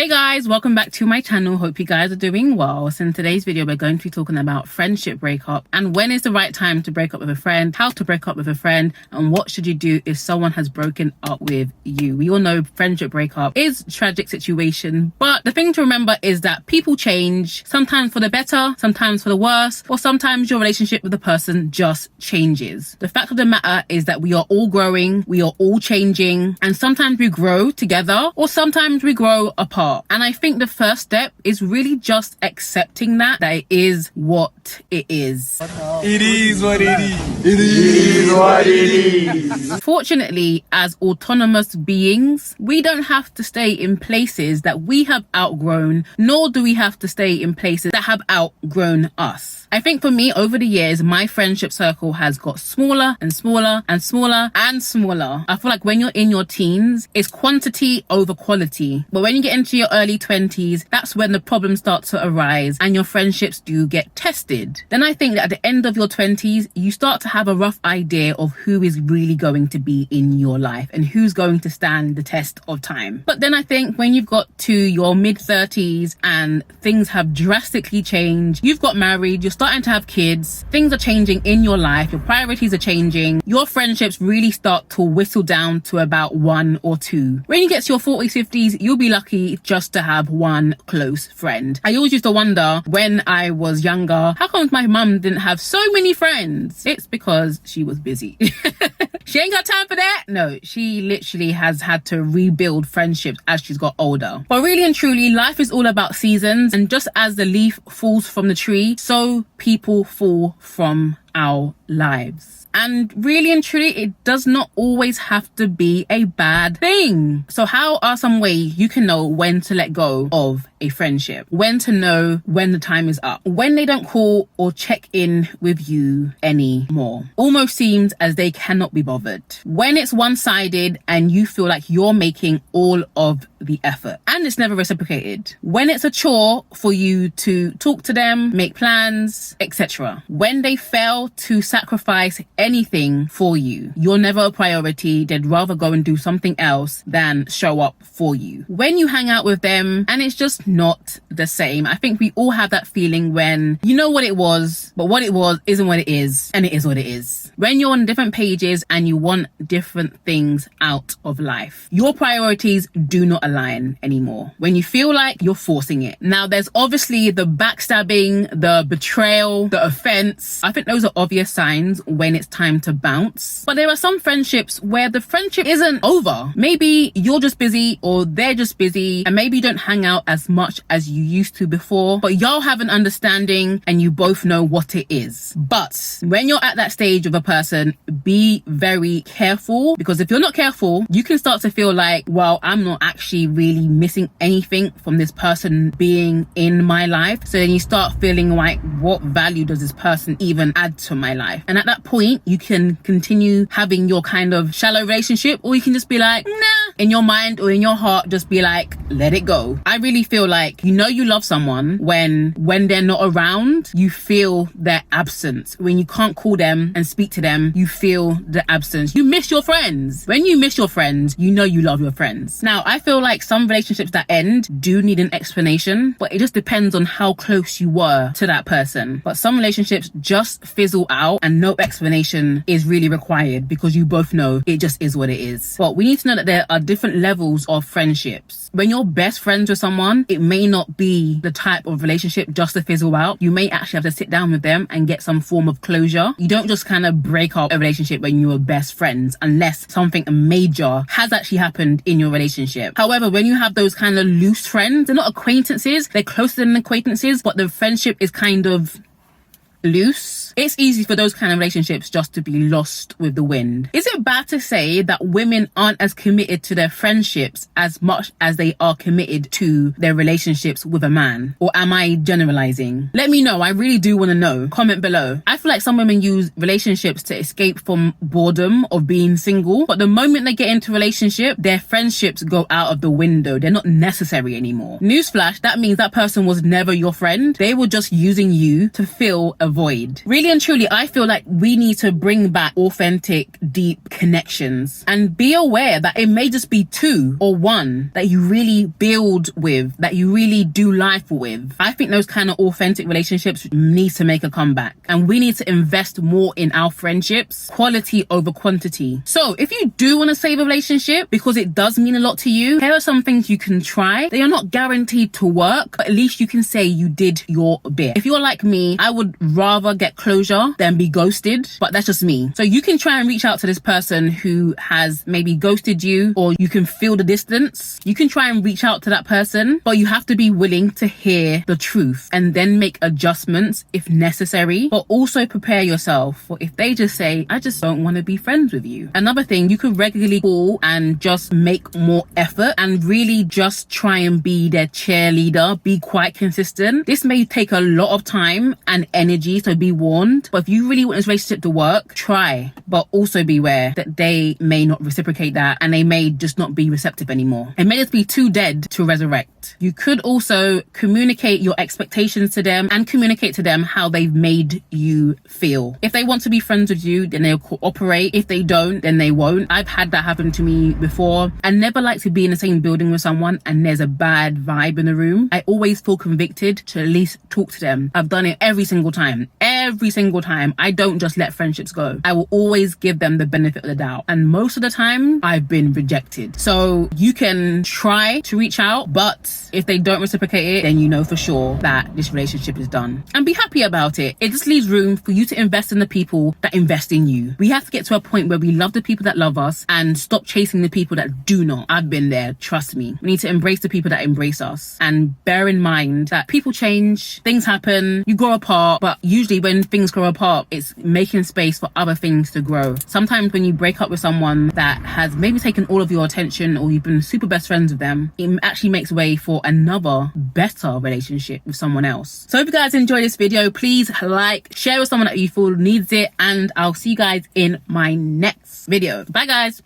Hey guys, welcome back to my channel. Hope you guys are doing well. So in today's video, we're going to be talking about friendship breakup and when is the right time to break up with a friend, how to break up with a friend, and what should you do if someone has broken up with you. We all know friendship breakup is a tragic situation, but the thing to remember is that people change, sometimes for the better, sometimes for the worse, or sometimes your relationship with the person just changes. The fact of the matter is that we are all growing, we are all changing, and sometimes we grow together or sometimes we grow apart. And I think the first step is really just accepting that it is what it is. It is what it is. It is what it is. Fortunately, as autonomous beings, we don't have to stay in places that we have outgrown, nor do we have to stay in places that have outgrown us. I think for me, over the years, my friendship circle has got smaller and smaller and smaller and smaller. I feel like when you're in your teens, it's quantity over quality. But when you get into your early 20s, that's when the problems start to arise and your friendships do get tested. Then I think that at the end of your 20s, you start to have a rough idea of who is really going to be in your life and who's going to stand the test of time. But then I think when you've got to your mid 30s and things have drastically changed, you've got married, you're starting to have kids, things are changing in your life, your priorities are changing, your friendships really start to whittle down to about one or two. When you get to your 40s, 50s, you'll be lucky just to have one close friend. I always used to wonder when I was younger, how come my mum didn't have so many friends? It's because she was busy. She ain't got time for that. No, she literally has had to rebuild friendships as she's got older. But really and truly, life is all about seasons, and just as the leaf falls from the tree, so people fall from our lives. And really and truly, it does not always have to be a bad thing. So how are some ways you can know when to let go of a friendship? When to know when the time is up? When they don't call or check in with you anymore. Almost seems as they cannot be bothered. When it's one-sided and you feel like you're making all of the effort and it's never reciprocated. When it's a chore for you to talk to them, make plans, etc. When they fail to sacrifice anything for you, you're never a priority, they'd rather go and do something else than show up for you. When you hang out with them and it's just not the same. I think we all have that feeling when you know what it was, but what it was isn't what it is, and it is what it is. When you're on different pages and you want different things out of life, your priorities do not align anymore. When you feel like you're forcing it. Now, there's obviously the backstabbing, the betrayal, the offense. I think those are obvious signs when it's time to bounce. But there are some friendships where the friendship isn't over. Maybe you're just busy or they're just busy, and maybe you don't hang out as much as you used to before, but y'all have an understanding and you both know what it is. But when you're at that stage of a person, be very careful, because if you're not careful, you can start to feel like, well, I'm not actually really missing anything from this person being in my life. So then you start feeling like, what value does this person even add to my life? And at that point, you can continue having your kind of shallow relationship, or you can just be like, nah, in your mind or in your heart, just be like, let it go. I really feel like, you know, you love someone when they're not around, you feel their absence. When you can't call them and speak to them, you feel the absence. You miss your friends. When you miss your friends, you know you love your friends. Now, I feel like some relationships that end do need an explanation, but it just depends on how close you were to that person. But some relationships just fizzle out and no explanation is really required because you both know it just is what it is. But we need to know that there are different levels of friendships. When you're best friends with someone, it may not be the type of relationship just to fizzle out. You may actually have to sit down with them and get some form of closure. You don't just kind of break up a relationship when you were best friends unless something major has actually happened in your relationship. However, when you have those kind of loose friends, they're not acquaintances, they're closer than acquaintances, but the friendship is kind of loose. It's easy for those kind of relationships just to be lost with the wind. Is it bad to say that women aren't as committed to their friendships as much as they are committed to their relationships with a man? Or am I generalizing? Let me know. I really do want to know. Comment below. I feel like some women use relationships to escape from boredom of being single, but the moment they get into a relationship, their friendships go out of the window. They're not necessary anymore. Newsflash, that means that person was never your friend. They were just using you to fill a void. Really Really and truly, I feel like we need to bring back authentic, deep connections and be aware that it may just be two or one that you really build with, that you really do life with. I think those kind of authentic relationships need to make a comeback, and we need to invest more in our friendships, quality over quantity. So if you do want to save a relationship because it does mean a lot to you, here are some things you can try. They are not guaranteed to work, but at least you can say you did your bit. If you're like me, I would rather get closure than be ghosted, but that's just me. So you can try and reach out to this person who has maybe ghosted you, or you can feel the distance. You can try and reach out to that person, but you have to be willing to hear the truth and then make adjustments if necessary, but also prepare yourself for if they just say, I just don't want to be friends with you. Another thing, you could regularly call and just make more effort and really just try and be their cheerleader, be quite consistent. This may take a lot of time and energy, so be warned, but if you really want this relationship to work, try, but also beware that they may not reciprocate that and they may just not be receptive anymore. It may just be too dead to resurrect. You could also communicate your expectations to them and communicate to them how they've made you feel. If they want to be friends with you, then they'll cooperate. If they don't, then they won't. I've had that happen to me before. I never like to be in the same building with someone and there's a bad vibe in the room. I always feel convicted to at least talk to them. I've done it every single time. Every single time. I don't just let friendships go. I will always give them the benefit of the doubt. And most of the time, I've been rejected. So you can try to reach out, but if they don't reciprocate it, then you know for sure that this relationship is done. And be happy about it. It just leaves room for you to invest in the people that invest in you. We have to get to a point where we love the people that love us and stop chasing the people that do not. I've been there, trust me. We need to embrace the people that embrace us and bear in mind that people change, things happen, you grow apart, but usually when things grow apart, it's making space for other things to grow. Sometimes when you break up with someone that has maybe taken all of your attention, or you've been super best friends with them, it actually makes way for another better relationship with someone else. So if you guys enjoyed this video, please like, share with someone that you feel needs it, and I'll see you guys in my next video. Bye guys.